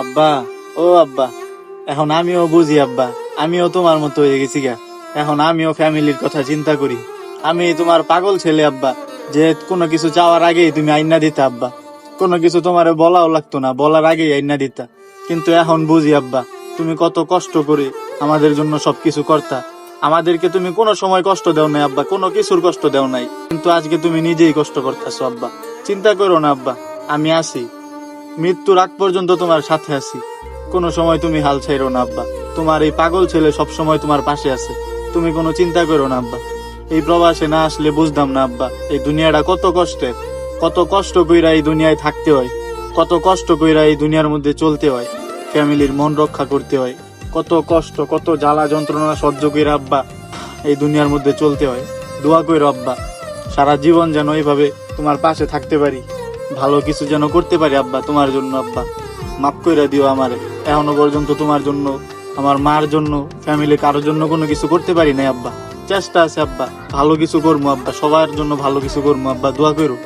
আব্বা, ও আব্বা, এখন আমিও বুঝি আব্বা, আমিও তোমার মতো হয়ে গেছি গা। এখন আমিও ফ্যামিলির কথা চিন্তা করি। আমি তোমার পাগল ছেলে আব্বা, যে কোনো কিছু চাওয়ার আগেই তুমি আইনা দিতা আব্বা। কোনো কিছু তোমার বলাও লাগতো না, বলার আগেই আইনা দিতা। কিন্তু এখন বুঝি আব্বা, তুমি কত কষ্ট করে আমাদের জন্য সবকিছু করতা। আমাদেরকে তুমি কোনো সময় কষ্ট দেও নাই আব্বা, কোনো কিছুর কষ্ট দেও নাই, কিন্তু আজকে তুমি নিজেই কষ্ট করতেছো আব্বা। চিন্তা করো না আব্বা, আমি আছি, মৃত্যুর আগ পর্যন্ত তোমার সাথে আছি। কোনো সময় তুমি হাল ছাইরো না আব্বা। তোমার এই পাগল ছেলে সব সময় তোমার পাশে আছে। তুমি কোনো চিন্তা করো না আব্বা। এই প্রবাসে না আসলে বুঝতাম না আব্বা, এই দুনিয়াটা কত কষ্টের। কত কষ্ট কইরা এই দুনিয়ায় থাকতে হয়, কত কষ্ট কইরা এই দুনিয়ার মধ্যে চলতে হয়, ফ্যামিলির মন রক্ষা করতে হয়। কত কষ্ট, কত জ্বালা যন্ত্রণা সহ্য কইরা আব্বা এই দুনিয়ার মধ্যে চলতে হয়। দোয়া কইরো আব্বা, সারা জীবন যেন এইভাবে তোমার পাশে থাকতে পারি, ভালো কিছু যেন করতে পারি আব্বা তোমার জন্য। আব্বা, মাফ কইরা দিও আমারে। এখনো পর্যন্ত তোমার জন্য, আমার মার জন্য, ফ্যামিলি কারোর জন্য কোনো কিছু করতে পারি নাই আব্বা। চেষ্টা আছে আব্বা, ভালো কিছু করবো আব্বা, সবার জন্য ভালো কিছু করবো আব্বা, দোয়া করো।